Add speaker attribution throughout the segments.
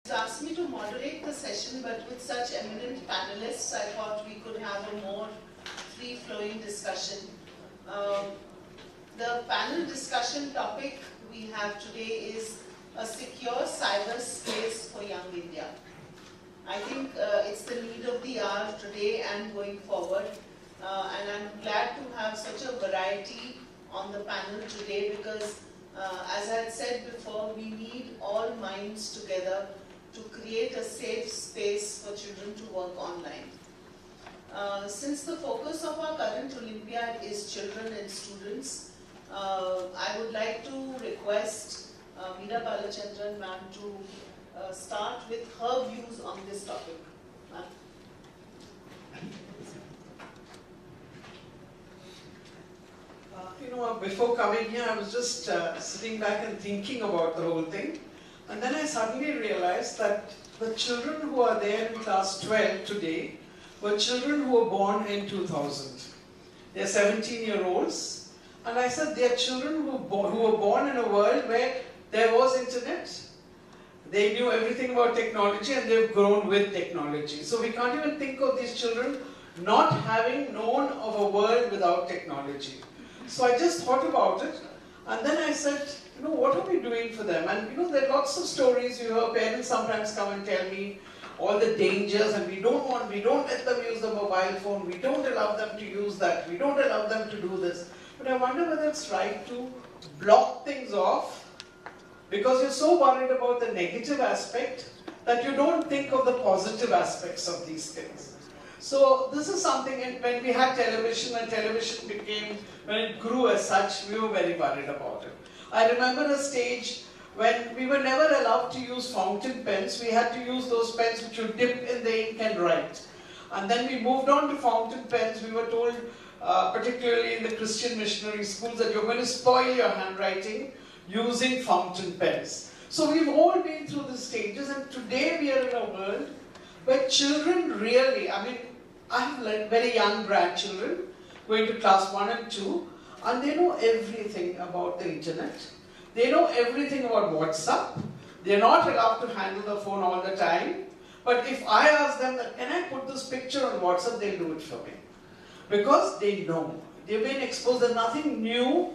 Speaker 1: Asked me to moderate the session, but with such eminent panelists, I thought we could have a more free-flowing discussion. The panel discussion topic we have today is a secure cyberspace for young India. I think it's the need of the hour today and going forward, and I'm glad to have such a variety on the panel today because, as I had said before, we need all minds together to create a safe space for children to work online. Since the focus of our current Olympiad is children and students, I would like to request Meera Balachandran ma'am to start with her views on this topic.
Speaker 2: Before coming here, I was just sitting back and thinking about the whole thing. And then I suddenly realized that the children who are there in class 12 today were children who were born in 2000. They're 17-year-olds. And I said they're children who were born in a world where there was internet. They knew everything about technology and they've grown with technology. So we can't even think of these children not having known of a world without technology. So I just thought about it. And then I said, what are we doing for them? And there are lots of stories. You hear parents sometimes come and tell me all the dangers, and we don't let them use the mobile phone, we don't allow them to use that, we don't allow them to do this. But I wonder whether it's right to block things off because you're so worried about the negative aspect that you don't think of the positive aspects of these things. So this is something, and when we had television and television became, when it grew as such, we were very worried about it. I remember a stage when we were never allowed to use fountain pens. We had to use those pens which you dip in the ink and write. And then we moved on to fountain pens. We were told, particularly in the Christian missionary schools, that you're going to spoil your handwriting using fountain pens. So we've all been through the stages, and today we are in a world where children really, I have very young grandchildren going to class 1 and 2, and they know everything about the internet. They know everything about WhatsApp. They're not allowed to handle the phone all the time. But if I ask them, can I put this picture on WhatsApp, they'll do it for me. Because they know. They've been exposed. There's nothing new.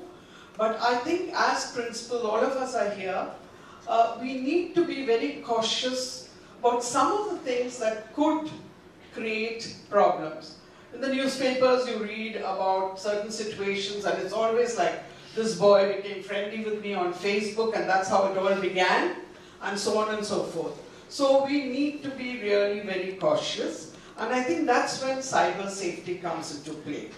Speaker 2: But I think as principals, all of us are here, we need to be very cautious about some of the things that could create problems. In the newspapers, you read about certain situations, and it's always like, this boy became friendly with me on Facebook, and that's how it all began, and so on and so forth. So we need to be really very cautious, and I think that's when cyber safety comes into play.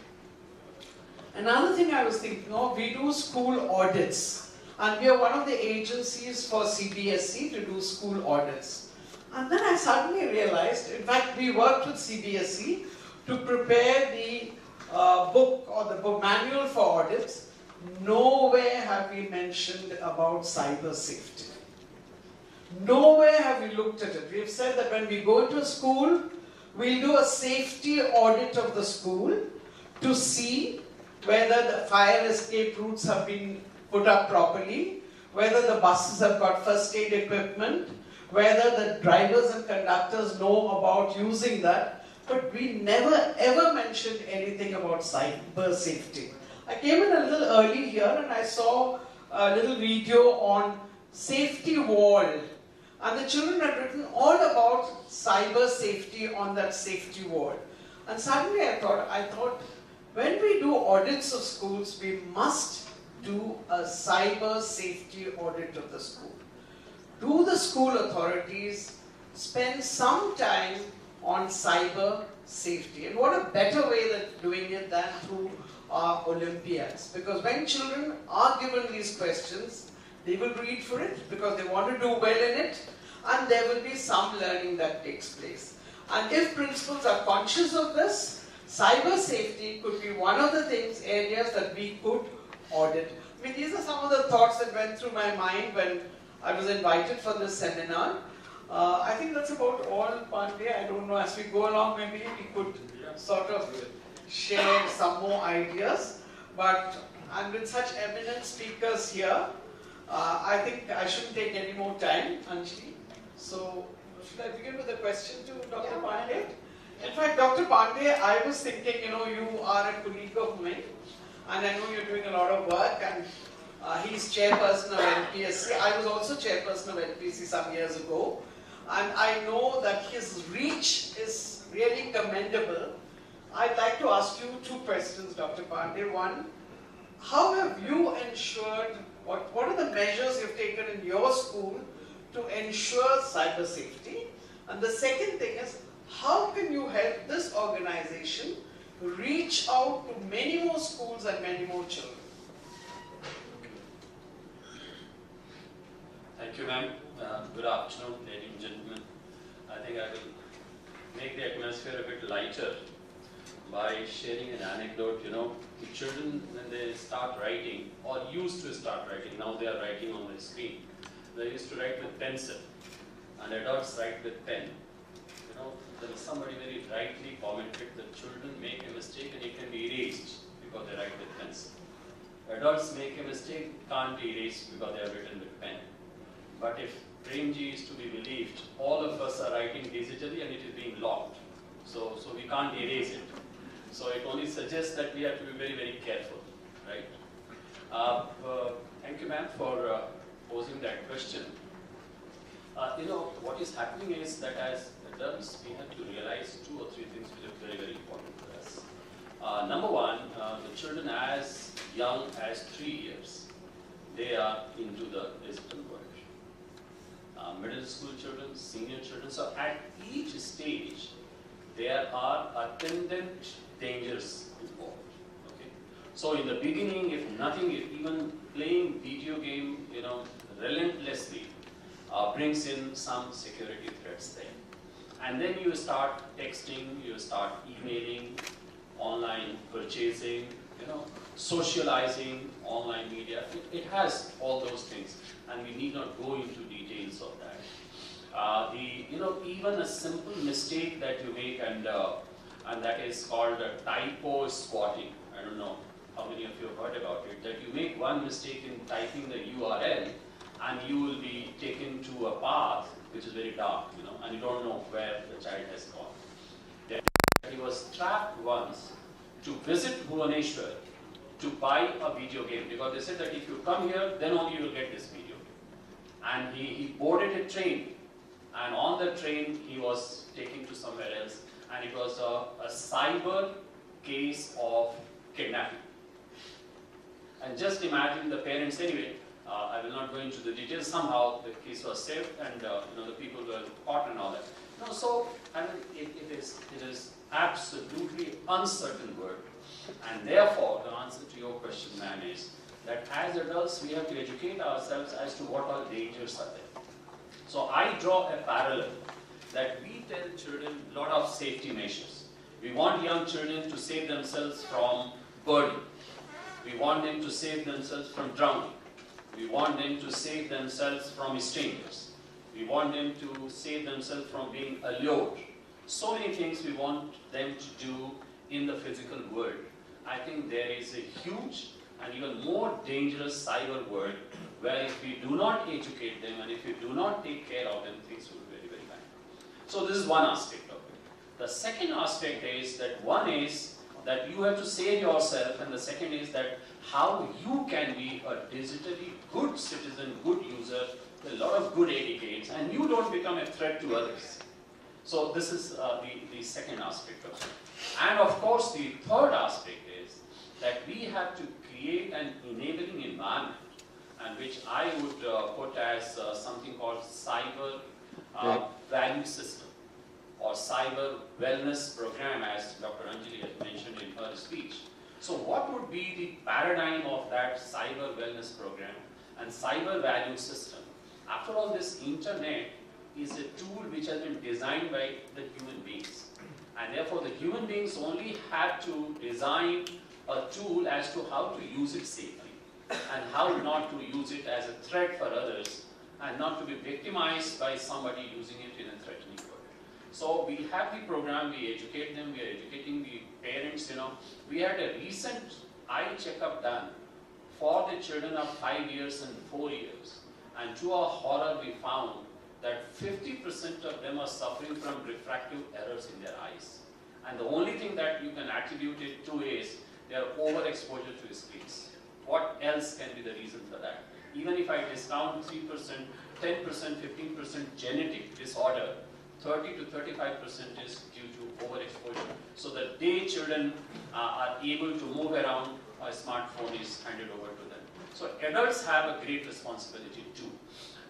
Speaker 2: Another thing I was thinking of, we do school audits, and we are one of the agencies for CBSE to do school audits. And then I suddenly realized, in fact, we worked with CBSE to prepare the book or the book manual for audits. Nowhere have we mentioned about cyber safety. Nowhere have we looked at it. We have said that when we go into a school, we'll do a safety audit of the school to see whether the fire escape routes have been put up properly, whether the buses have got first aid equipment, whether the drivers and conductors know about using that. But we never ever mentioned anything about cyber safety. I came in a little early here and I saw a little video on safety wall. And the children had written all about cyber safety on that safety wall. And suddenly I thought, when we do audits of schools, we must do a cyber safety audit of the school. Do the school authorities spend some time on cyber safety? And what a better way than doing it than through our Olympiads. Because when children are given these questions, they will read for it because they want to do well in it, and there will be some learning that takes place. And if principals are conscious of this, cyber safety could be one of the areas that we could audit. These are some of the thoughts that went through my mind when I was invited for this seminar. I think that's about all, Pandey. I don't know, as we go along, maybe we could sort of share some more ideas. But and with such eminent speakers here, I think I shouldn't take any more time, Anjlee. So, should I begin with a question to Dr. Pandey? In fact, Dr. Pandey, I was thinking, you are a colleague of mine, and I know you're doing a lot of work, and he's chairperson of NPSC. I was also chairperson of NPSC some years ago, and I know that his reach is really commendable. I'd like to ask you two questions, Dr. Pandey. One, how have you ensured, what are the measures you've taken in your school to ensure cyber safety? And the second thing is, how can you help this organization reach out to many more schools and many more children?
Speaker 3: Thank you, ma'am. Good afternoon, ladies and gentlemen. I think I will make the atmosphere a bit lighter by sharing an anecdote. The children, when they start writing, or used to start writing, now they are writing on the screen. They used to write with pencil, and adults write with pen. There is somebody very rightly commented that children make a mistake and it can be erased because they write with pencil. Adults make a mistake, can't be erased because they have written with pen. But if Premji is to be believed, all of us are writing digitally and it is being locked. So we can't erase it. So it only suggests that we have to be very, very careful, right? Thank you, ma'am, for posing that question. What is happening is that as adults, we have to realize 2 or 3 things which are very, very important for us. Number one, the children as young as 3 years, they are into the digital world. Middle school children, senior children, so at each stage, there are attendant dangers involved. Okay? So in the beginning, if nothing, if even playing video game, relentlessly, brings in some security threats there. And then you start texting, you start emailing, online purchasing, socializing, online media. It has all those things, and we need not go into details of that. Even a simple mistake that you make, and that is called a typo squatting. I don't know how many of you have heard about it. That you make one mistake in typing the URL, and you will be taken to a path which is very dark, and you don't know where the child has gone. He was trapped once to visit Bhubaneswar to buy a video game, because they said that if you come here, then only you will get this video game. And he boarded a train, and on the train he was taken to somewhere else, and it was a cyber case of kidnapping. And just imagine the parents anyway. I will not go into the details. Somehow the case was saved, and the people were caught and all that. So it is absolutely uncertain world, and therefore the answer to your question, ma'am, is that as adults we have to educate ourselves as to what all dangers are there. So I draw a parallel that we tell children a lot of safety measures. We want young children to save themselves from burning. We want them to save themselves from drowning. We want them to save themselves from strangers. We want them to save themselves from being allured. So many things we want them to do in the physical world. I think there is a huge and even more dangerous cyber world where if we do not educate them and if we do not take care of them, things will be very, very bad. So this is one aspect of it. The second aspect is that one is that you have to save yourself, and the second is that how you can be a digitally good citizen, good user, with a lot of good etiquettes, and you don't become a threat to others. So this is the second aspect of it. And of course the third aspect is that we have to create an enabling environment, and which I would put as something called cyber value system, or cyber wellness program, as Dr. Anjlee has mentioned in her speech. So what would be the paradigm of that cyber wellness program and cyber value system? After all, this internet is a tool which has been designed by the human beings. And therefore the human beings only have to design a tool as to how to use it safely and how not to use it as a threat for others and not to be victimized by somebody using it in a threatening way. So we have the program, we educate them, we are educating the parents, We had a recent eye checkup done for the children of 5 years and 4 years. And to our horror, we found that 50% of them are suffering from refractive errors in their eyes. And the only thing that you can attribute it to is their overexposure to screens. What else can be the reason for that? Even if I discount 3%, 10%, 15% genetic disorder, 30 to 35% is due to overexposure. So the day children are able to move around, a smartphone is handed over to them. So adults have a great responsibility too.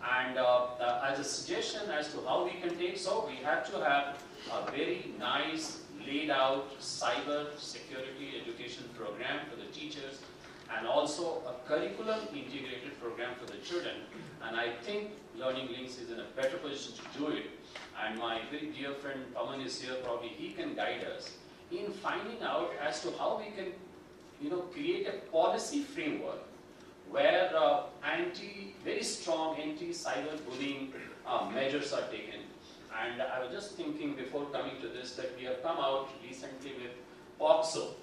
Speaker 3: And as a suggestion as to how we can take, so we have to have a very nice laid out cyber security education program for the teachers, and also a curriculum integrated program for the children. And I think Learning Links is in a better position to do it. And my very dear friend Pavan is here, probably he can guide us in finding out as to how we can, create a policy framework where very strong anti-cyber bullying measures are taken. And I was just thinking before coming to this that we have come out recently with POCSO,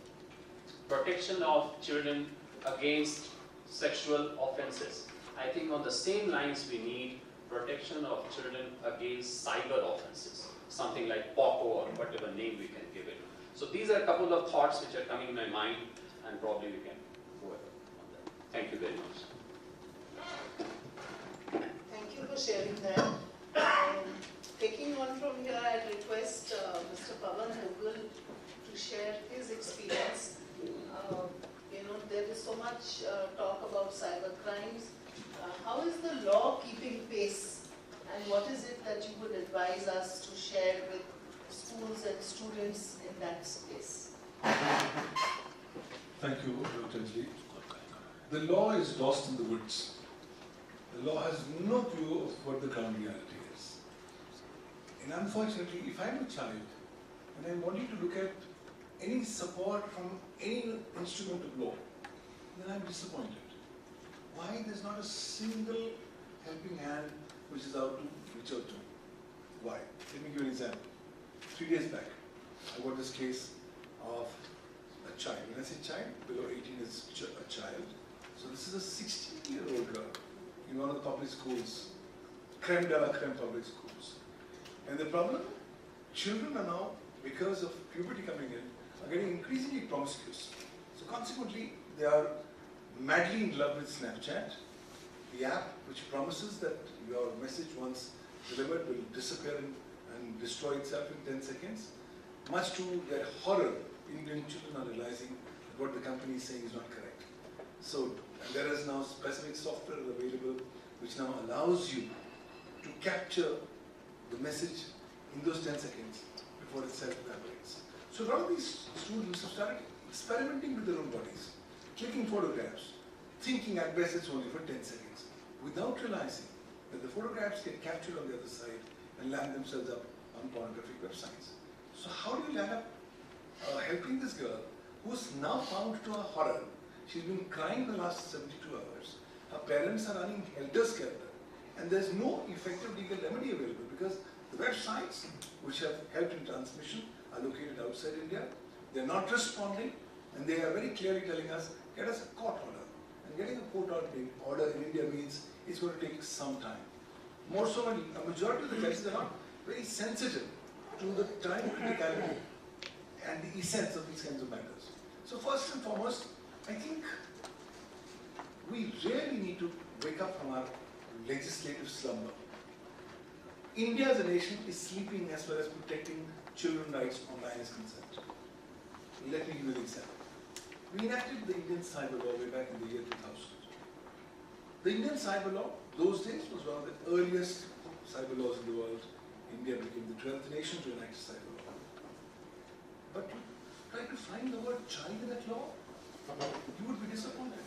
Speaker 3: protection of children against sexual offences. I think on the same lines we need protection of children against cyber offences, something like POCO or whatever name we can give it. So these are a couple of thoughts which are coming in my mind, and probably we can go ahead on that. Thank you very much.
Speaker 1: Thank you for sharing that. Taking on from here, I request Mr. Pavan Duggal to share his experience. There is so much talk about cyber crimes. How is the law keeping pace, and what is it that you would advise us to share with schools and students in that space?
Speaker 4: Thank you, Anjlee. The law is lost in the woods. The law has no clue of what the ground reality is. And unfortunately, if I'm a child and I'm wanting to look at any support from any instrument of law, then I'm disappointed. Why there's not a single helping hand which is out to reach out to me? Why? Let me give you an example. 3 days back, I got this case of a child. When I say child, below 18 is a child. So this is a 16-year-old girl in one of the public schools, creme de la creme public schools. And the problem, children are now, because of puberty coming in, are getting increasingly promiscuous. So consequently, they are madly in love with Snapchat, the app which promises that your message once delivered will disappear and destroy itself in 10 seconds. Much to their horror, Indian children are realizing that what the company is saying is not correct. So there is now specific software available which now allows you to capture the message in those 10 seconds before it self-evaporates. So a lot of these students have started experimenting with their own bodies, clicking photographs, thinking at best it's only for 10 seconds, without realizing that the photographs get captured on the other side and land themselves up on pornographic websites. So how do you land up helping this girl who's now found to her horror? She's been crying the last 72 hours. Her parents are running helter-skelter, and there's no effective legal remedy available because the websites which have helped in transmission are located outside India. They're not responding, and they are very clearly telling us, get us a court order. And getting a court order in India means it's going to take some time. More so, a majority of the cases are not very sensitive to the time criticality and the essence of these kinds of matters. So first and foremost, I think we really need to wake up from our legislative slumber. India as a nation is sleeping as far as protecting children's rights online is concerned. Let me give you an example. We enacted the Indian Cyber Law way back in the year 2000. The Indian Cyber Law, those days, was one of the earliest cyber laws in the world. India became the 12th nation to enact a cyber law. But you try to find the word child in that law, you would be disappointed.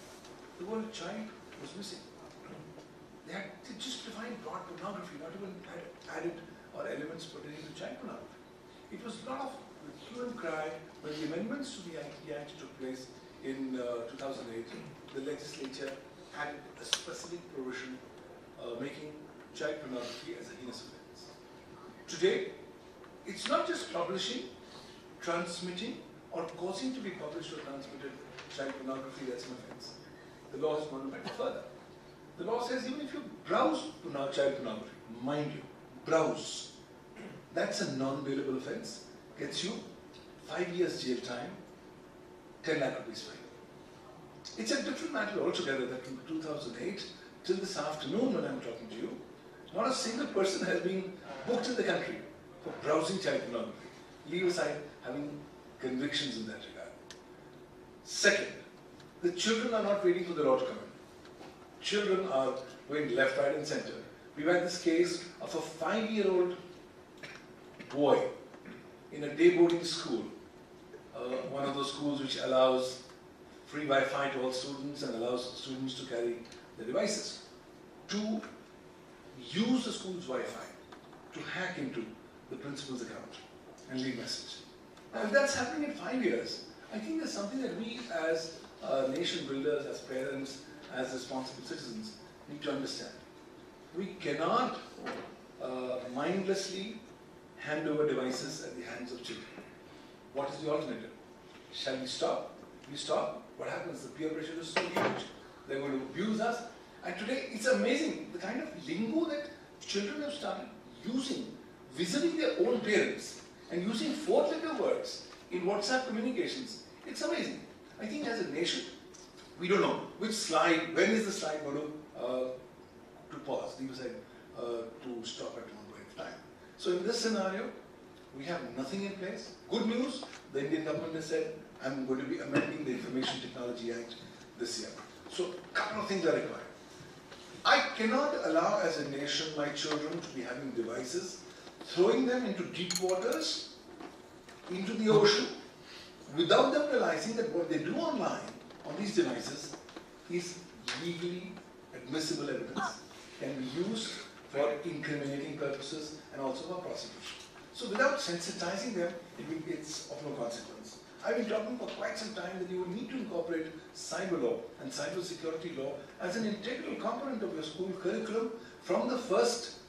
Speaker 4: The word child was missing. They just defined broad pornography, not even added or elements pertaining to child pornography. It was a lot of hue and cry when the amendments to the Act took place in 2008. The legislature added a specific provision making child pornography as a heinous offense. Today, it's not just publishing, transmitting, or causing to be published or transmitted child pornography that's an offense. The law has gone a bit further. The law says even if you browse child pornography, mind you, browse. That's a non-bailable offence. Gets you 5 years jail time, 10 lakh rupees fine. It's a different matter altogether that from 2008 till this afternoon when I'm talking to you, not a single person has been booked in the country for browsing child pornography. Leave aside having convictions in that regard. Second, the children are not waiting for the law to come in. Children are going left, right and center. We've had this case of a 5-year-old boy in a day boarding school, one of those schools which allows free Wi-Fi to all students and allows students to carry their devices, to use the school's Wi-Fi to hack into the principal's account and leave message. Now, if that's happening in 5 years, I think there's something that we as nation builders, as parents, as responsible citizens need to understand. We cannot mindlessly hand over devices at the hands of children. What is the alternative? Shall we stop? We stop. What happens? The peer pressure is so huge. They're going to abuse us. And today, it's amazing the kind of lingo that children have started using, visiting their own parents, and using 4-letter words in WhatsApp communications. It's amazing. I think as a nation, we don't know which slide, when is the slide going to pause, leave aside to stop at one point of time. So in this scenario, we have nothing in place. Good news, the Indian government has said, I'm going to be amending the Information Technology Act this year. So a couple of things are required. I cannot allow as a nation my children to be having devices, throwing them into deep waters, into the ocean, without them realizing that what they do online on these devices is legally admissible evidence, can be used for incriminating purposes and also for prosecution. So without sensitizing them, it's of no consequence. I've been talking for quite some time that you will need to incorporate cyber law and cyber security law as an integral component of your school curriculum from the first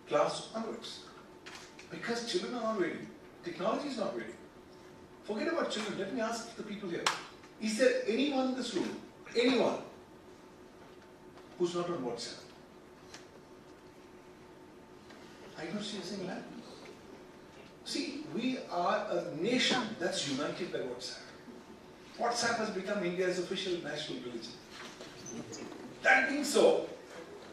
Speaker 4: class onwards. Because children are not ready. Technology is not ready. Forget about children. Let me ask the people here. Is there anyone in this room, anyone, who's not on WhatsApp? I don't see a single hand. See, we are a nation that's united by WhatsApp. WhatsApp has become India's official national religion. That being so,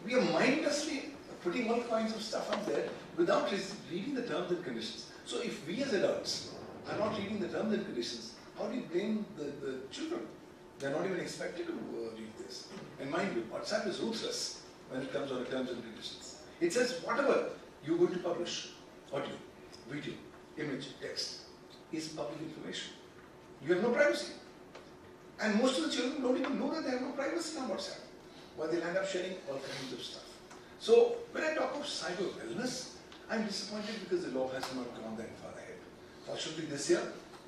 Speaker 4: we are mindlessly putting all kinds of stuff up there without reading the terms and conditions. So if we as adults are not reading the terms and conditions, how do you blame the children? They're not even expected to read this. And mind you, WhatsApp is ruthless when it comes on the terms and conditions. It says whatever you're going to publish, audio, video, image, text, is public information. You have no privacy. And most of the children don't even know that they have no privacy on WhatsApp, but they'll end up sharing all kinds of stuff. So when I talk of cyber wellness, I'm disappointed because the law has not gone that far ahead. Fortunately this year,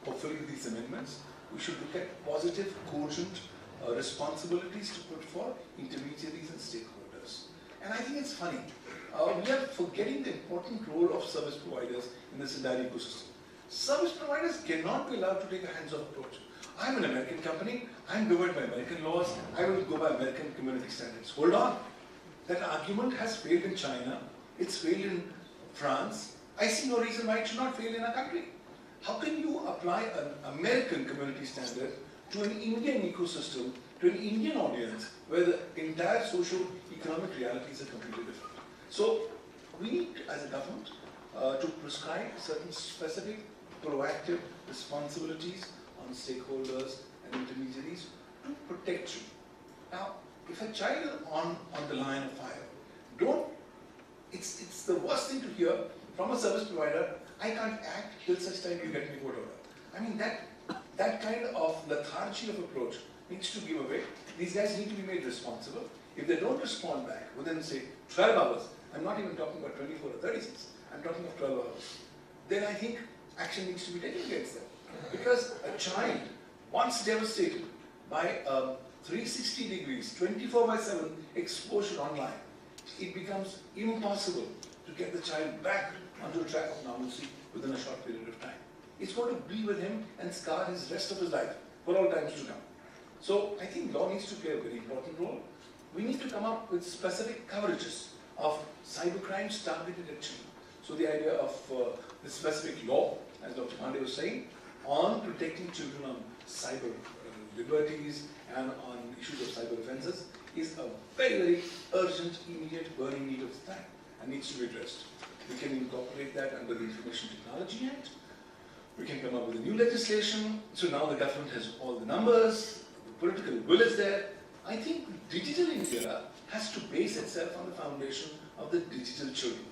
Speaker 4: hopefully with these amendments, we should look at positive, cogent responsibilities to put for intermediaries and stakeholders. And I think it's funny. We are forgetting the important role of service providers in this entire ecosystem. Service providers cannot be allowed to take a hands-off approach. I'm an American company, I'm governed by American laws, I will go by American community standards. Hold on. That argument has failed in China, it's failed in France. I see no reason why it should not fail in our country. How can you apply an American community standard to an Indian ecosystem, to an Indian audience, where the entire socio-economic realities are completely different? So we need, as a government, to prescribe certain specific, proactive responsibilities on stakeholders and intermediaries to protect you. Now, if a child is on the line of fire, it's the worst thing to hear from a service provider, I can't act till such time you get me court order. I mean, that kind of lethargy of approach needs to give away. These guys need to be made responsible. If they don't respond back within, say, 12 hours, I'm not even talking about 24 or 36, I'm talking of 12 hours, then I think action needs to be taken against them. Because a child, once devastated by 360 degrees, 24/7 exposure online, it becomes impossible to get the child back onto a track of normalcy within a short period of time. It's going to be with him and scar his rest of his life for all times to come. So I think law needs to play a very important role. We need to come up with specific coverages of cybercrimes targeted at children. So the idea of the specific law, as Dr. Pandey was saying, on protecting children on cyber liberties and on issues of cyber offences is a very, very urgent, immediate, burning need of the time and needs to be addressed. We can incorporate that under the Information Technology Act. We can come up with a new legislation. So now the government has all the numbers, the political will is there. I think Digital India has to base itself on the foundation of the digital children.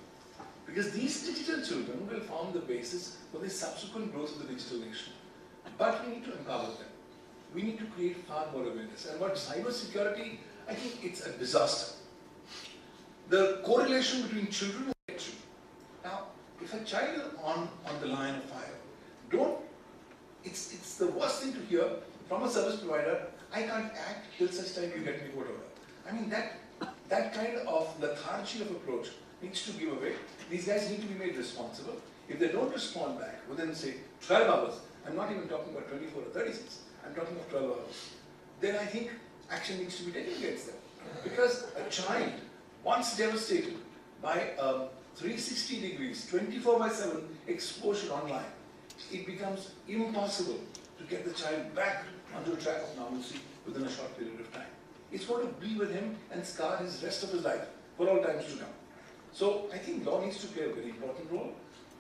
Speaker 4: Because these digital children will form the basis for the subsequent growth of the digital nation. But we need to empower them. We need to create far more awareness. And what cyber security, I think it's a disaster. The correlation between children and children. Now, if a child is on the line of fire, it's the worst thing to hear from a service provider, I can't act till such time you get me whatever. I mean, that kind of lethargy of approach needs to give away. These guys need to be made responsible. If they don't respond back within, say, 12 hours, I'm not even talking about 24 or 36, I'm talking of 12 hours, then I think action needs to be taken against them. Because a child, once devastated by 360 degrees, 24/7 exposure online, it becomes impossible to get the child back onto a track of normalcy within a short period of time. It's going to be with him and scar his rest of his life for all times to come. So I think law needs to play a very important role.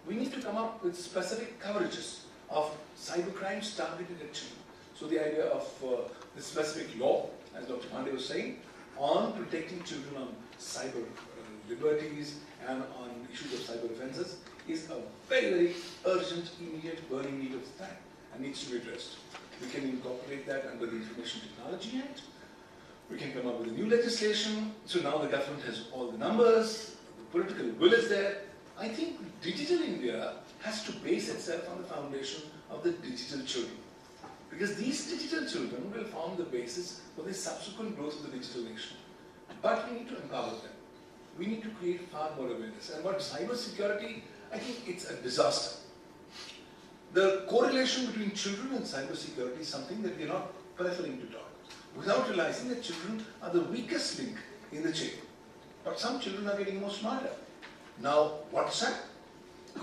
Speaker 4: We need to come up with specific coverages of cybercrimes targeted at children. So the idea of the specific law, as Dr. Pandey was saying, on protecting children on cyber liberties and on issues of cyber offences is a very, very urgent, immediate, burning need of the time and needs to be addressed. We can incorporate that under the Information Technology Act. We can come up with a new legislation. So now the government has all the numbers, the political will is there. I think Digital India has to base itself on the foundation of the digital children. Because these digital children will form the basis for the subsequent growth of the digital nation. But we need to empower them. We need to create far more awareness. And what cyber security, I think it's a disaster. The correlation between children and cyber security is something that we are not preferring to talk, without realizing that children are the weakest link in the chain. But some children are getting more smarter. Now, WhatsApp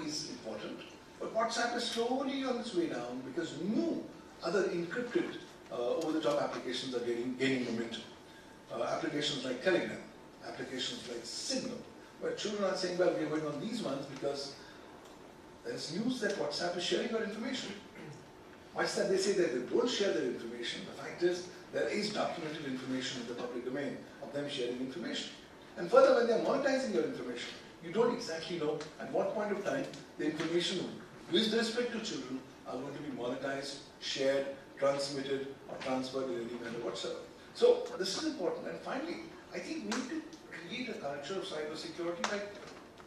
Speaker 4: is important, but WhatsApp is slowly on its way down because new other encrypted over-the-top applications are gaining momentum. Applications like Telegram, applications like Signal, where children are saying, well, we're going on these ones because there's news that WhatsApp is sharing our information. Whilst that they say that they don't share their information, the fact is there is documented information in the public domain of them sharing information. And further, when they're monetizing your information, you don't exactly know at what point of time the information with respect to children are going to be monetized, shared, transmitted, or transferred in any manner whatsoever. So this is important. And finally, I think we need to create a culture of cybersecurity by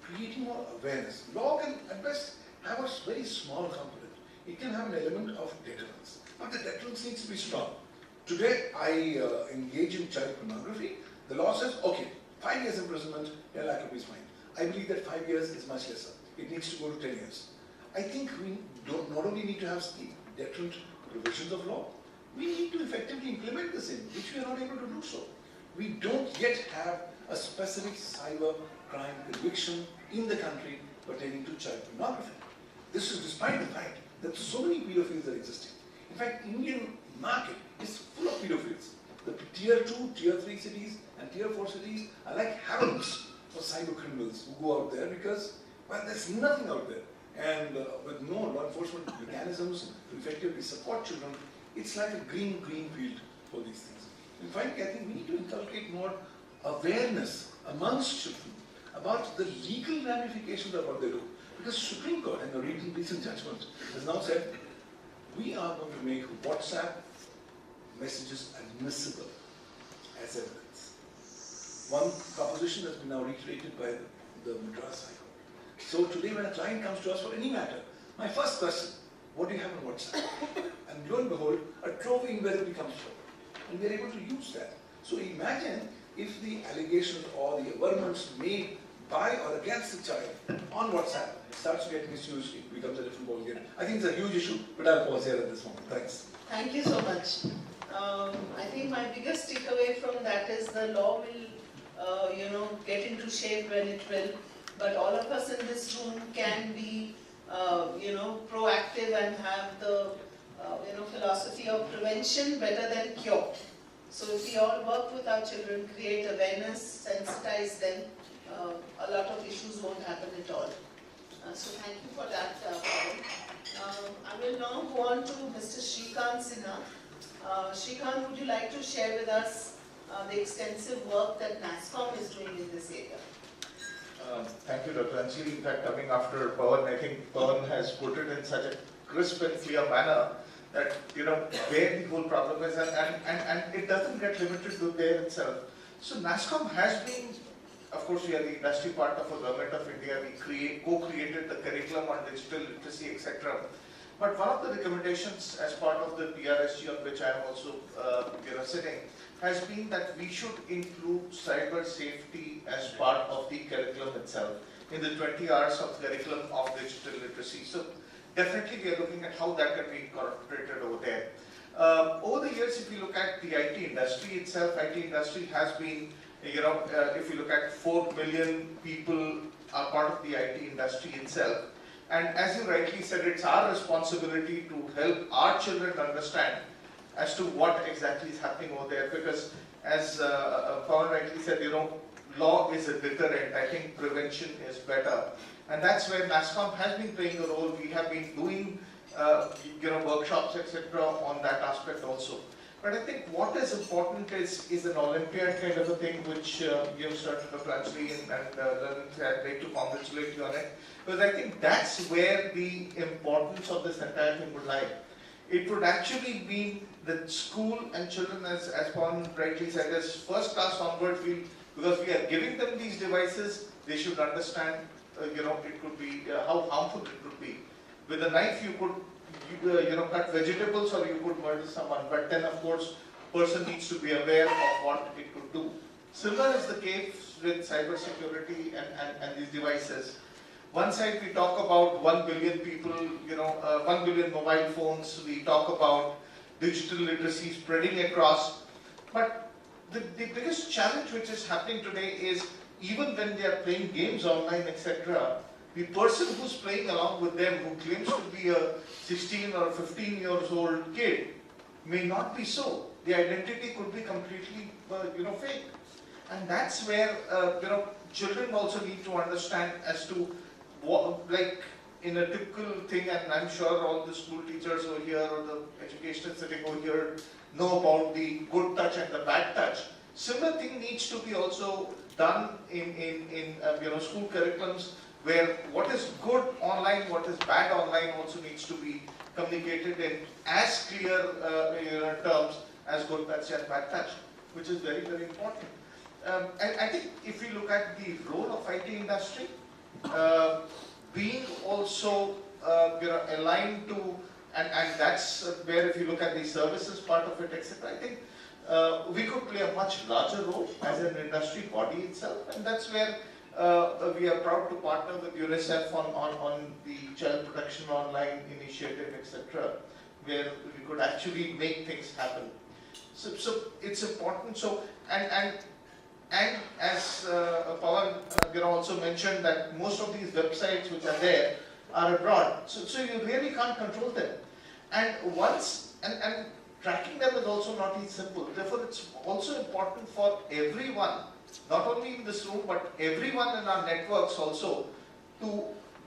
Speaker 4: creating more awareness. Law can at best have a very small component. It can have an element of deterrence, but the deterrence needs to be strong. Today, I engage in child pornography. The law says, okay, 5 years imprisonment, 10 lakh rupees fine. I believe that 5 years is much lesser. It needs to go to 10 years. I think we not only need to have deterrent provisions of law, we need to effectively implement the same, which we are not able to do so. We don't yet have a specific cyber crime conviction in the country pertaining to child pornography. This is despite the fact that so many pedophiles are existing. In fact, Indian market is full of pedophiles. The tier 2, tier 3 cities and tier 4 cities are like harems for cyber criminals who go out there because, well, there's nothing out there. And with no law enforcement mechanisms to effectively support children, it's like a green field for these things. And finally, I think we need to inculcate more awareness amongst children about the legal ramifications of what they do. Because Supreme Court, in a recent judgment, has now said, we are going to make WhatsApp messages admissible as evidence. One proposition has been now reiterated by the Madras High Court. So today when a client comes to us for any matter, my first question, what do you have on WhatsApp? And lo and behold, a trove invariably comes from. And we are able to use that. So imagine if the allegations or the averments made by or against the child on WhatsApp starts to get misused, it becomes a different ballgame. I think it's a huge issue, but I'll pause here at this moment. Thanks.
Speaker 1: Thank you so much. I think my biggest takeaway from that is the law will get into shape when it will. But all of us in this room can be, proactive and have the, philosophy of prevention better than cure. So if we all work with our children, create awareness, sensitize them, a lot of issues won't happen at all. So thank you for that, Pavan. I will now go on to Mr. Shrikant Sinha. Shrikant, would you like to share with us the extensive work that NASSCOM is doing in this area?
Speaker 5: Thank you, Dr. Anjlee. In fact, coming after Pavan, I think Pavan has put it in such a crisp and clear manner that, where the whole problem is, and it doesn't get limited to there itself. So NASSCOM has been, of course, we are the industry part of the Government of India. We co-created the curriculum on digital literacy, etc. But one of the recommendations as part of the PRSG on which I am also sitting has been that we should include cyber safety as part of the curriculum itself in the 20 hours of curriculum of digital literacy. So definitely we are looking at how that can be incorporated over there. Over the years, if you look at the IT industry itself, IT industry has been, if you look at 4 million people are part of the IT industry itself. And as you rightly said, it's our responsibility to help our children understand as to what exactly is happening over there. Because as Pavan rightly said, law is a deterrent. I think prevention is better. And that's where NASSCOM has been playing a role. We have been doing workshops, etc. on that aspect also. But I think what is important is an Olympiad kind of a thing, which you have started, Dr. Anjlee, and I'd like to congratulate you on it. Because I think that's where the importance of this entire thing would lie. It would actually be that school and children, as Pavan rightly said, as first class onwards, because we are giving them these devices, they should understand, it could be, how harmful it could be. With a knife, you could cut vegetables or you could murder someone, but then of course, person needs to be aware of what it could do. Similar is the case with cyber security and these devices. One side we talk about 1 billion people, 1 billion mobile phones, we talk about digital literacy spreading across, but the biggest challenge which is happening today is even when they are playing games online, etc., the person who's playing along with them, who claims to be a 16 or 15 years old kid, may not be so. The identity could be completely, fake. And that's where, children also need to understand as to what, like in a typical thing, and I'm sure all the school teachers over here or the educational setting over here know about the good touch and the bad touch. Similar thing needs to be also done in school curriculums, where what is good online, what is bad online also needs to be communicated in as clear terms as good touch and bad touch, which is very, very important. And I think if we look at the role of IT industry, being also aligned to, and that's where if you look at the services part of it, etc., I think we could play a much larger role as an industry body itself, and that's where we are proud to partner with UNICEF on the Child Protection Online initiative, etc., where we could actually make things happen. So it's important. So and as Pavan also mentioned, that most of these websites which are there are abroad. So you really can't control them. And and tracking them is also not easy simple. Therefore, it's also important for everyone, not only in this room, but everyone in our networks also, to,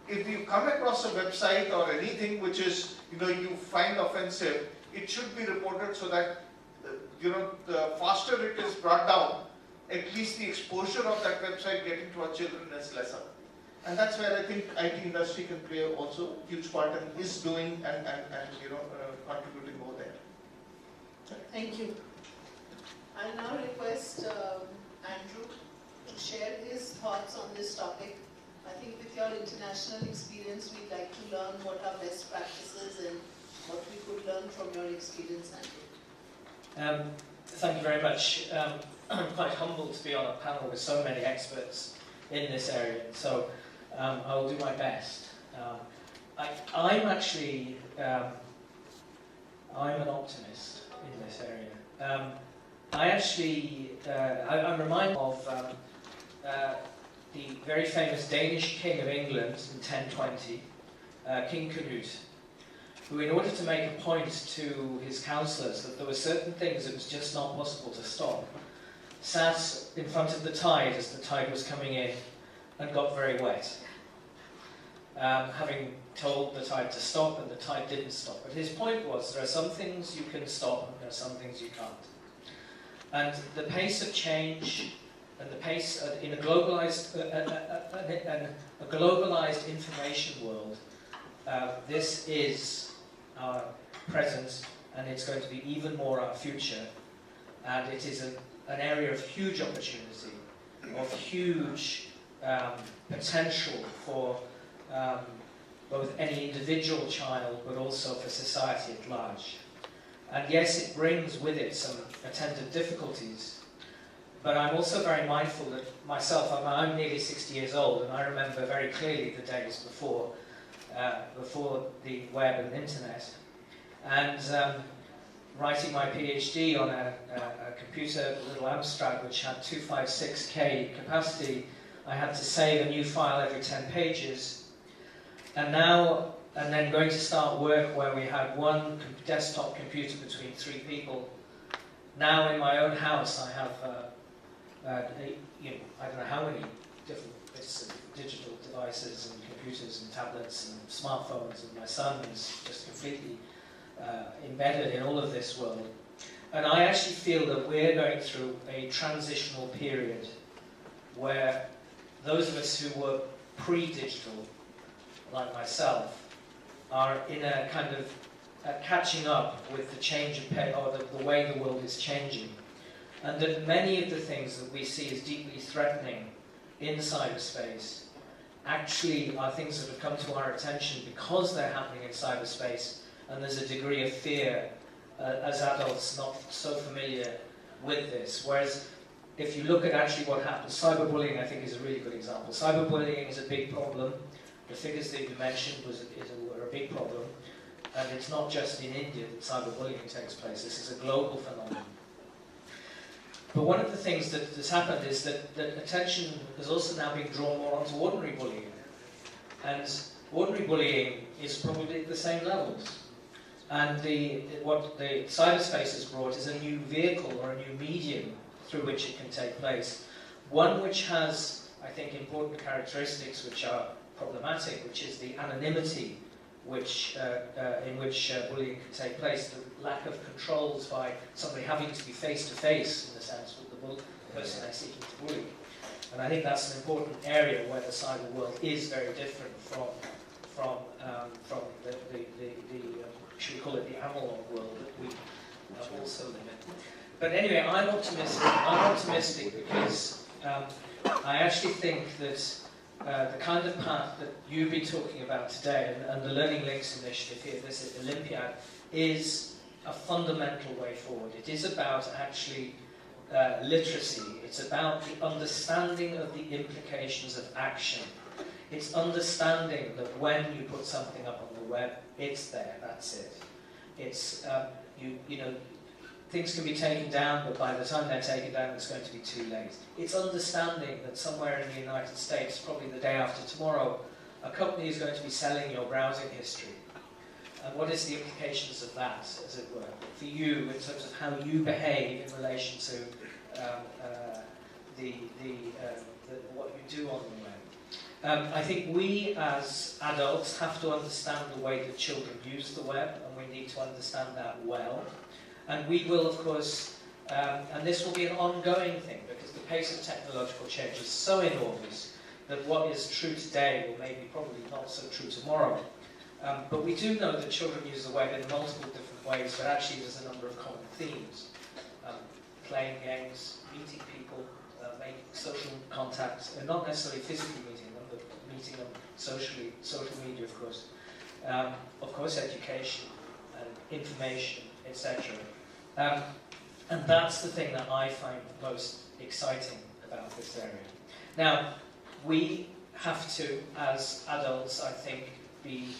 Speaker 5: if you come across a website or anything which is, you find offensive, it should be reported so that, the faster it is brought down, at least the exposure of that website getting to our children is lesser. And that's where I think IT industry can play also a huge part and is doing and contributing over there.
Speaker 1: Thank you. I now request Andrew to share his thoughts on this topic. I think with your international experience, we'd like to learn what are best practices and what we could learn from your experience, Andrew.
Speaker 6: Thank you very much. I'm quite humbled to be on a panel with so many experts in this area, so I will do my best. I'm actually, I'm an optimist in this area. I'm reminded of the very famous Danish King of England in 1020, King Canute, who, in order to make a point to his councillors that there were certain things it was just not possible to stop, sat in front of the tide as the tide was coming in and got very wet, having told the tide to stop, and the tide didn't stop. But his point was, there are some things you can stop and there are some things you can't. And the pace of change and the pace in a globalized information world, this is our present, and it's going to be even more our future. And it is an area of huge opportunity, of huge potential for both any individual child, but also for society at large. And yes, it brings with it some attendant difficulties, but I'm also very mindful that myself, I'm nearly 60 years old, and I remember very clearly the days before the web and internet. And writing my PhD on a computer little abstract which had 256K capacity, I had to save a new file every 10 pages. And then going to start work where we had one desktop computer between 3 people. Now in my own house I have, I don't know how many different bits of digital devices and computers and tablets and smartphones, and my son is just completely embedded in all of this world. And I actually feel that we're going through a transitional period where those of us who were pre-digital, like myself, are in a kind of catching up with the change of the way the world is changing, and that many of the things that we see as deeply threatening in cyberspace actually are things that have come to our attention because they're happening in cyberspace, and there's a degree of fear as adults not so familiar with this. Whereas if you look at actually what happens, cyberbullying I think is a really good example. Cyberbullying is a big problem. The figures that you mentioned were a big problem, and it's not just in India that cyberbullying takes place. This is a global phenomenon. But one of the things that has happened is that attention has also now been drawn more onto ordinary bullying. And ordinary bullying is probably at the same levels. And what the cyberspace has brought is a new vehicle or a new medium through which it can take place. One which has, I think, important characteristics which are problematic, which is the anonymity in which bullying can take place, the lack of controls by somebody having to be face-to-face, in a sense, with the person they're seeking to bully. And I think that's an important area where the cyber world is very different from the should we call it the analog world that we also live in. But anyway, I'm optimistic. I'm optimistic because I actually think that the kind of path that you've been talking about today and the Learning Links initiative here, this Olympiad, is a fundamental way forward. It is about actually literacy. It's about the understanding of the implications of action. It's understanding that when you put something up on the web, it's there, that's it. It's, things can be taken down, but by the time they're taken down, it's going to be too late. It's understanding that somewhere in the United States, probably the day after tomorrow, a company is going to be selling your browsing history. And what is the implications of that, as it were, for you in terms of how you behave in relation to what you do on the web? I think we as adults have to understand the way that children use the web, and we need to understand that well. And we will, of course, and this will be an ongoing thing, because the pace of technological change is so enormous that what is true today will maybe probably not so true tomorrow. But we do know that children use the web in multiple different ways, but actually there's a number of common themes. Playing games, meeting people, making social contacts, and not necessarily physically meeting them, but meeting them socially, social media, of course, education, information, etc. And that's the thing that I find most exciting about this area. Now, we have to, as adults, I think, be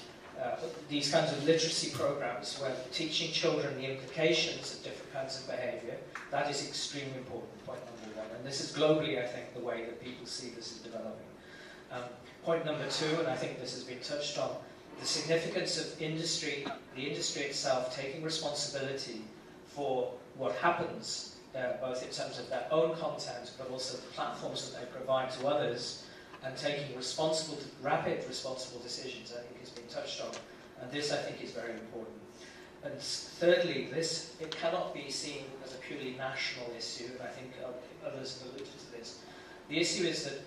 Speaker 6: these kinds of literacy programs where teaching children the implications of different kinds of behaviour, that is extremely important, point number one. And this is globally, I think, the way that people see this is developing. Point number two, and I think this has been touched on, the significance of industry, the industry itself taking responsibility for what happens, both in terms of their own content, but also the platforms that they provide to others, and taking rapid responsible decisions, I think has been touched on. And this, I think, is very important. And thirdly, it cannot be seen as a purely national issue, and I think others have alluded to this. The issue is that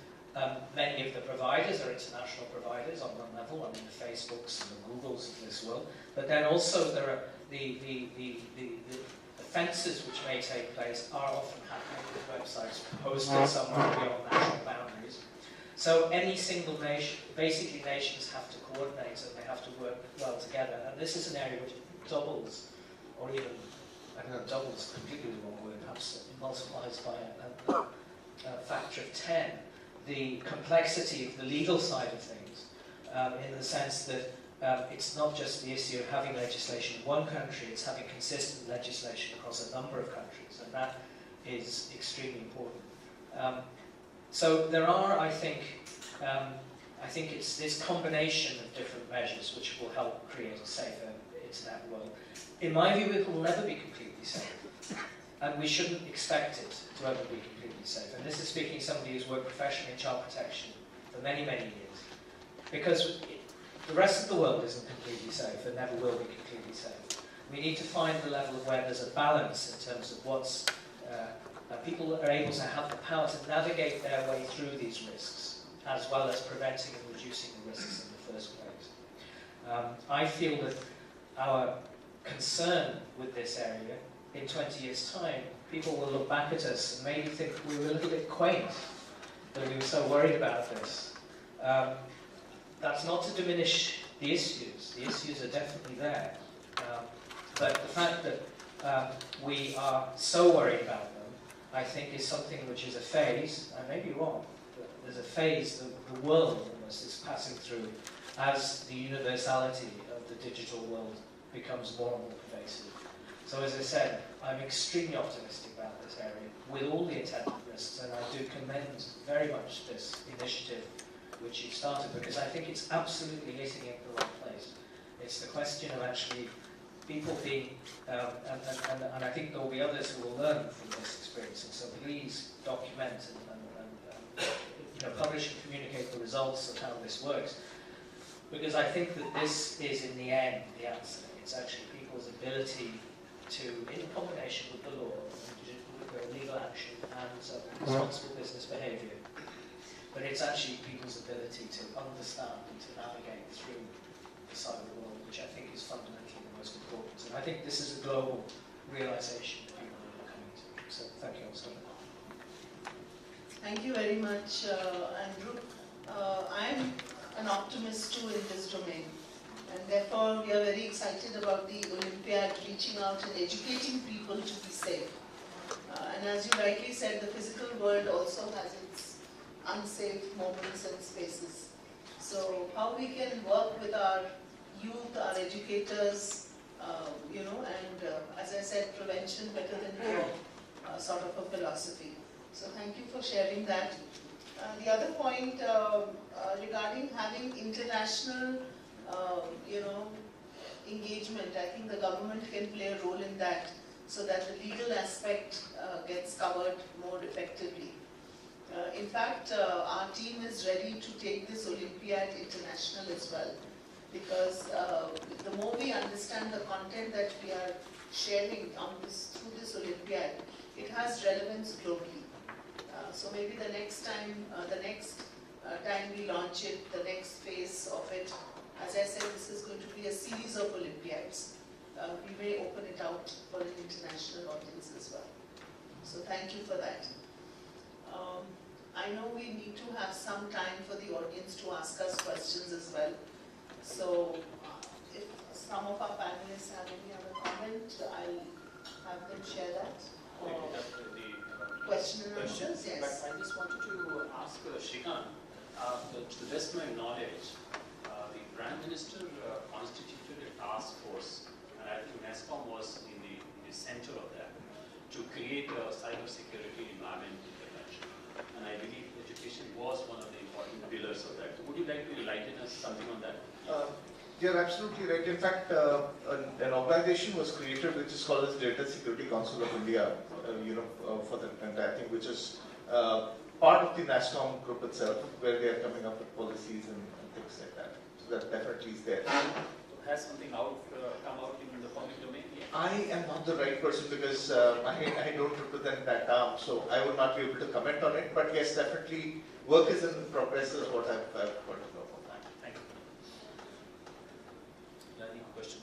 Speaker 6: many of the providers are international providers on one level, I mean the Facebooks and the Googles of this world, but then also there are the offences which may take place are often happening with websites posted somewhere beyond national boundaries. So any single nation, basically nations have to coordinate and they have to work well together, and this is an area which doubles, or even, I don't know, doubles completely the wrong word, perhaps it multiplies by a factor of 10. The complexity of the legal side of things, in the sense that it's not just the issue of having legislation in one country, it's having consistent legislation across a number of countries, and that is extremely important. So there are, I think it's this combination of different measures which will help create a safer internet world. In my view, it will never be completely safe, and we shouldn't expect it to ever be completely safe. And this is speaking as somebody who's worked professionally in child protection for many, many years. Because the rest of the world isn't completely safe and never will be completely safe. We need to find the level of where there's a balance in terms of what's people are able to have the power to navigate their way through these risks, as well as preventing and reducing the risks in the first place. I feel that our concern with this area, in 20 years' time, people will look back at us and maybe think we were a little bit quaint, that we were so worried about this. That's not to diminish the issues. The issues are definitely there. But the fact that we are so worried about them, I think, is something which is a phase. I may be wrong, but there's a phase that the world almost is passing through as the universality of the digital world becomes more and more pervasive. So as I said, I'm extremely optimistic about this area, with all the attendant risks, and I do commend very much this initiative which you started, because I think it's absolutely hitting it in the right place. It's the question of actually people being, and I think there will be others who will learn from this experience, and so please document and publish and communicate the results of how this works, because I think that this is in the end the answer. It's actually people's ability to, in combination with the law, with legal action and responsible business behaviour, but it's actually people's ability to understand and to navigate through the cyber world, which I think is fundamentally the most important. And I think this is a global realisation that people are coming to. So thank you, I'll stop.
Speaker 1: Thank you very much, Andrew. I'm an optimist too in this domain, and therefore we are very excited about the Olympiad reaching out and educating people to be safe. And as you rightly said, the physical world also has its unsafe moments and spaces. So how we can work with our youth, our educators, and as I said, prevention better than cure, sort of a philosophy. So thank you for sharing that. The other point regarding having international, engagement, I think the government can play a role in that, so that the legal aspect gets covered more effectively. In fact, our team is ready to take this Olympiad international as well, because the more we understand the content that we are sharing through this Olympiad, it has relevance globally. So maybe the next time we launch it, the next phase of it, as I said, this is going to be a series of Olympiads. We may open it out for an international audience as well. So thank you for that. I know we need to have some time for the audience to ask us questions as well. So if some of our panelists have any other comment, I'll have them share that. Question and answers, yes.
Speaker 3: But I just wanted to ask Shrikant, to the best of my knowledge, the Prime Minister constituted a task force, and I think NASSCOM was in the center of that, to create a cybersecurity environment in the country. And I believe education was one of the important pillars of that. Would you like to enlighten us something on that?
Speaker 5: You're absolutely right. In fact, an organization was created which is called as Data Security Council of India, for the entire thing, which is part of the NASSCOM group itself, where they are coming up with policies and things like that. So that definitely is there.
Speaker 3: Has something come out in the public domain yet?
Speaker 5: I am not the right person because I don't represent that arm, so I would not be able to comment on it. But yes, definitely work is in progress is what I've got to know from that.
Speaker 3: Thank you. Any questions?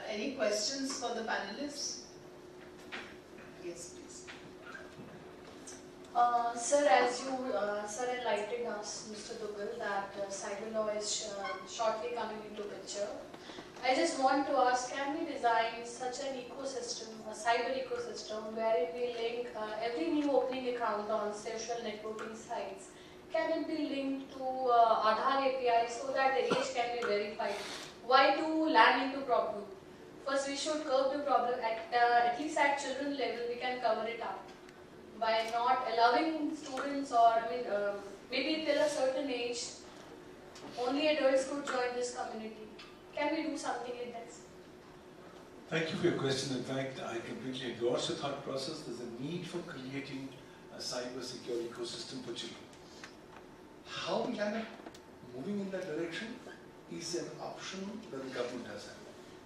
Speaker 1: Any questions for the panelists? Yes, please.
Speaker 7: Sir, as you enlightened us, Mr. Duggal, that cyber law is shortly coming into picture. I just want to ask, can we design such an ecosystem, a cyber ecosystem, wherein we link every new opening account on social networking sites? Can it be linked to Aadhaar API so that the age can be verified? Why to land into problem? First, we should curb the problem at least at children level. We can cover it up by not allowing students, or maybe till a certain age, only adults could join this community. Can we do something like this?
Speaker 4: Thank you for your question. In fact, I completely endorse your thought process. There's a need for creating a cyber secure ecosystem for children. How we end up moving in that direction is an option that the government has had.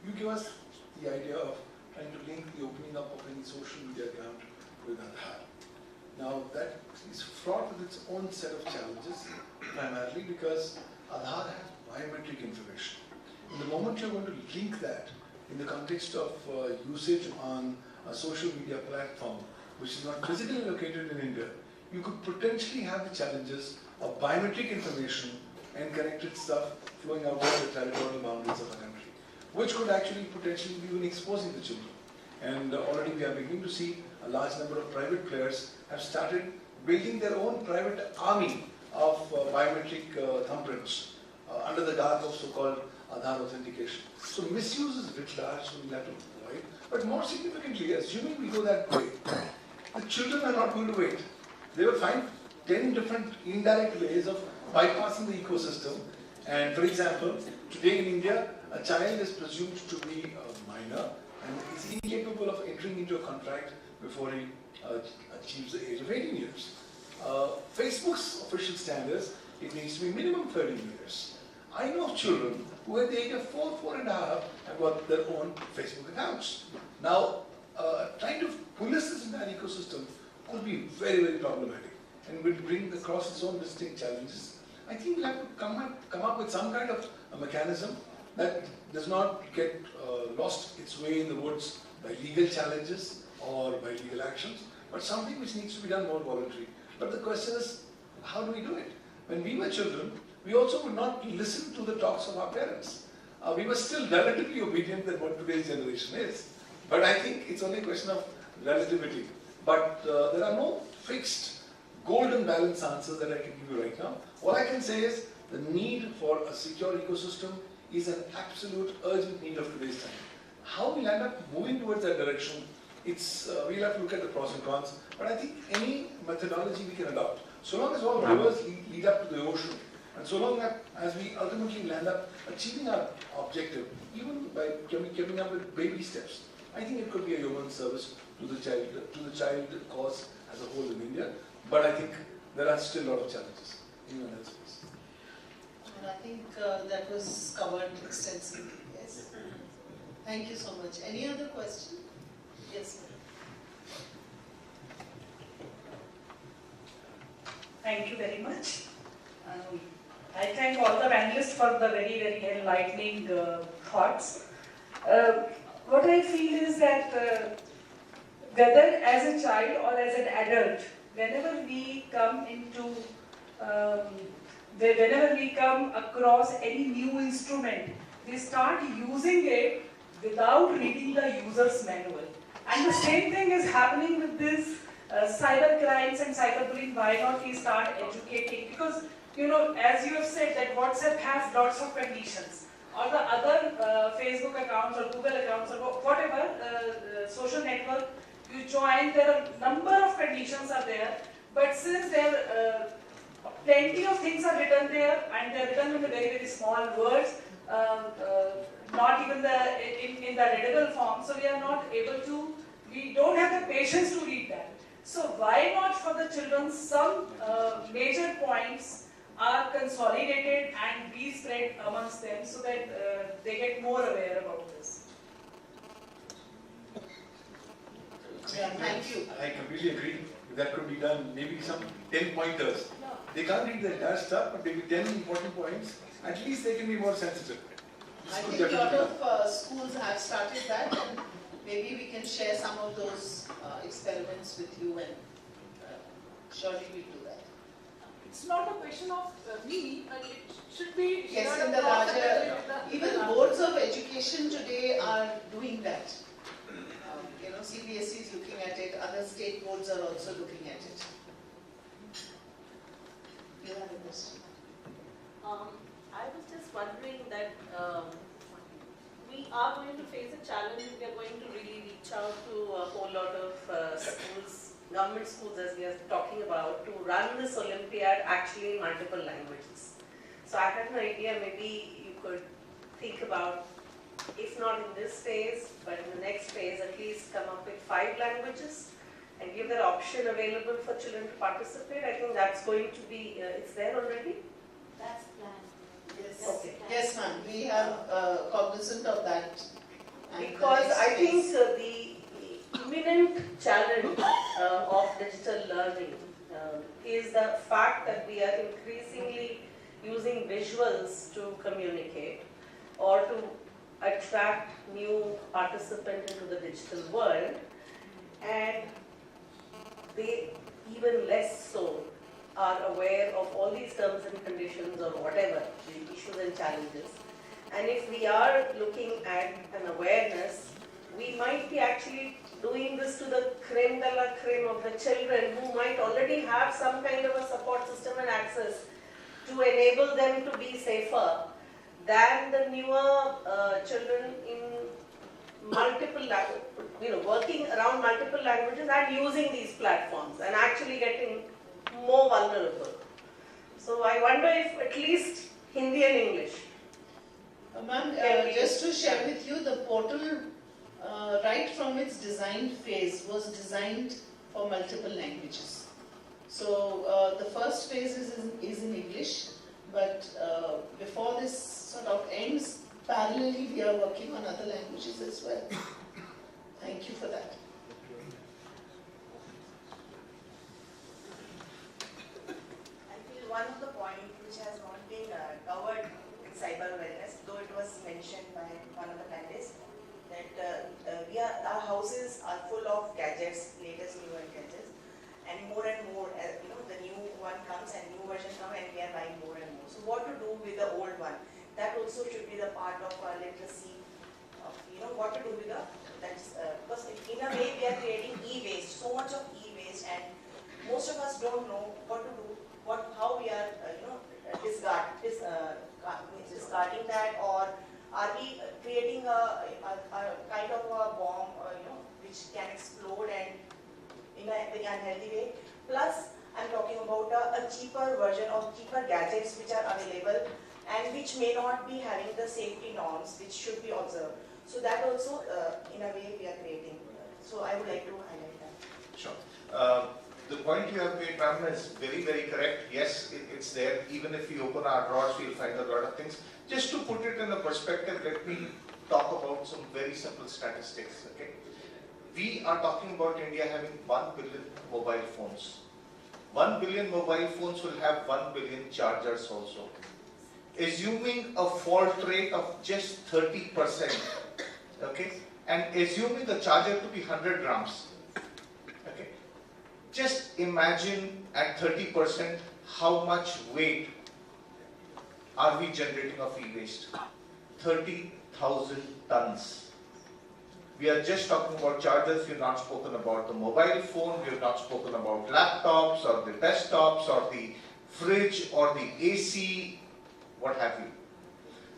Speaker 4: You give us the idea of trying to link the opening up of any social media account with Aadhaar. Now that is fraught with its own set of challenges, primarily because Aadhaar has biometric information. In the moment you're going to link that in the context of usage on a social media platform, which is not physically located in India, you could potentially have the challenges of biometric information and connected stuff flowing outside the territorial boundaries of a country, which could actually potentially be even exposing the children. And already we are beginning to see a large number of private players have started building their own private army of biometric thumbprints under the garb of so-called Aadhaar authentication. So misuse is writ large, so we'll have to avoid. But more significantly, assuming we go that way, the children are not going to wait. They will find 10 different indirect ways of bypassing the ecosystem. And for example, today in India, a child is presumed to be a minor and is incapable of entering into a contract before he achieves the age of 18 years. Facebook's official standards, it needs to be minimum 13 years. I know of children who at the age of 4.5 have got their own Facebook accounts. Now, trying to police this entire ecosystem could be very, very problematic and will bring across its own distinct challenges. I think we'll have to come up with some kind of a mechanism that does not get lost its way in the woods by legal challenges or by legal actions, but something which needs to be done more voluntary. But the question is, how do we do it? When we were children, we also would not listen to the talks of our parents. We were still relatively obedient than what today's generation is. But I think it's only a question of relativity. But there are no fixed golden balance answers that I can give you right now. All I can say is the need for a secure ecosystem is an absolute urgent need of today's time. How we'll end up moving towards that direction, we'll have to look at the pros and cons. But I think any methodology we can adopt, so long as all rivers lead up to the ocean, and so long as we ultimately land up achieving our objective, even by coming up with baby steps, I think it could be a human service to the child cause as a whole in India. But I think there are still a lot of challenges in that space.
Speaker 1: And I think that was covered extensively. Yes. Thank you so much. Any other question? Yes.
Speaker 8: Thank you very much. I thank all the panelists for the very, very enlightening thoughts. What I feel is that whether as a child or as an adult, whenever we come across any new instrument, we start using it without reading the user's manual. And the same thing is happening with this cyber crimes and cyberbullying. Why not we start educating? Because as you have said that WhatsApp has lots of conditions, or the other Facebook accounts or Google accounts or whatever social network you join, there are number of conditions are there, but since there plenty of things are written there and they are written in the very, very small words, not even in the readable form, so we are not able to, we don't have the patience to read that. So why not for the children some major points are consolidated and be spread amongst them so that they get more aware about this.
Speaker 1: Yeah, thank you.
Speaker 4: I completely agree. That could be done. Maybe some 10 pointers.
Speaker 8: No.
Speaker 4: They can't read the entire stuff, but maybe 10 important points. At least they can be more sensitive.
Speaker 1: I think a lot of schools have started that, and maybe we can share some of those experiments with you, and surely we'll do that.
Speaker 8: It's not a question of me, but it should be
Speaker 1: Yes,
Speaker 8: shared
Speaker 1: in the
Speaker 8: across
Speaker 1: larger, even boards of education today are doing that. CBSE is looking at it, other state boards are also looking at it. You have a question?
Speaker 9: I was just wondering that we are going to face a challenge if we are going to really reach out to a whole lot of schools, government schools as we are talking about, to run this Olympiad actually in multiple languages. So I had an idea, maybe you could think about, if not in this phase, but in the next phase, at least come up with 5 languages and give that option available for children to participate. I think that's going to be, it's there already?
Speaker 7: That's planned.
Speaker 1: Yes.
Speaker 9: Okay.
Speaker 1: Yes, ma'am. We have cognizant of that. And
Speaker 9: Because
Speaker 1: the
Speaker 9: I
Speaker 1: next
Speaker 9: think
Speaker 1: phase-
Speaker 9: the imminent challenge of digital learning is the fact that we are increasingly using visuals to communicate or to attract new participants into the digital world, and they even less so are aware of all these terms and conditions or whatever, the issues and challenges. And if we are looking at an awareness, we might be actually doing this to the creme de la creme of the children who might already have some kind of a support system and access to enable them to be safer than the newer children in multiple working around multiple languages and using these platforms and actually getting more vulnerable. So I wonder if at least Hindi and English.
Speaker 1: Ma'am, just to share with you, the portal right from its design phase was designed for multiple languages. So the first phase is in English, but before this sort of ends, parallelly we are working on other languages as well. Thank you for that.
Speaker 10: I feel one of the points which has not been covered in cyber awareness, though it was mentioned by one of the panelists, that our houses are full of gadgets, latest newer gadgets, and more, the new one comes and new version comes and we are buying more and more. So what to do with the old one? That also should be the part of our literacy. What to do with because in a way we are creating e-waste, so much of e-waste, and most of us don't know what to do, how we are, discarding that, or are we creating a kind of a bomb, which can explode and in a very unhealthy way. Plus, I'm talking about a cheaper version of cheaper gadgets which are available and which may not be having the safety norms which should be observed. So that also, in a way, we are creating. So I would like to highlight that.
Speaker 5: Sure. The point you have made, ma'am, is very, very correct. Yes, it's there. Even if we open our drawers, we'll find a lot of things. Just to put it in a perspective, let me talk about some very simple statistics. Okay, we are talking about India having 1 billion mobile phones. 1 billion mobile phones will have 1 billion chargers also. Assuming a fault rate of just 30%, okay, and assuming the charger to be 100 grams, okay, just imagine at 30% how much weight are we generating of e-waste? 30,000 tons. We are just talking about chargers, we have not spoken about the mobile phone, we have not spoken about laptops or the desktops or the fridge or the AC, what have you.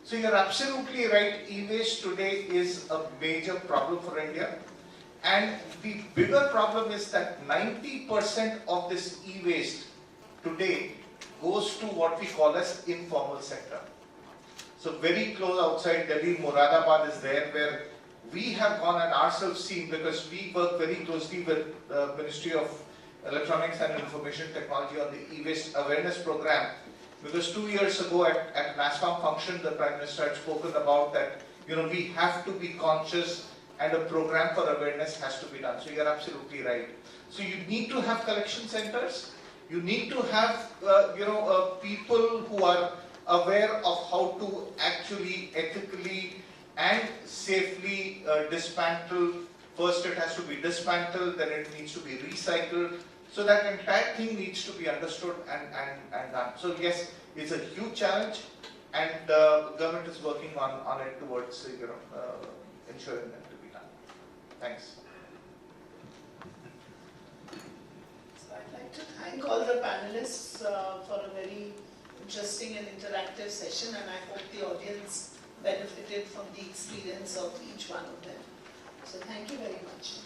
Speaker 5: So you're absolutely right, e-waste today is a major problem for India. And the bigger problem is that 90% of this e-waste today goes to what we call as informal sector. So very close outside Delhi, Moradabad is there, where we have gone and ourselves seen, because we work very closely with the Ministry of Electronics and Information Technology on the e-waste awareness program. Because 2 years ago at NASSCOM function, the Prime Minister had spoken about that, we have to be conscious and a program for awareness has to be done. So you're absolutely right. So you need to have collection centers. You need to have, people who are aware of how to actually ethically and safely dismantle. First it has to be dismantled, then it needs to be recycled. So that entire thing needs to be understood and done. So yes, it's a huge challenge, and the government is working on it towards ensuring that to be done. Thanks.
Speaker 1: So I'd like to thank all the panelists for a very interesting and interactive session, and I hope the audience benefited from the experience of each one of them. So thank you very much.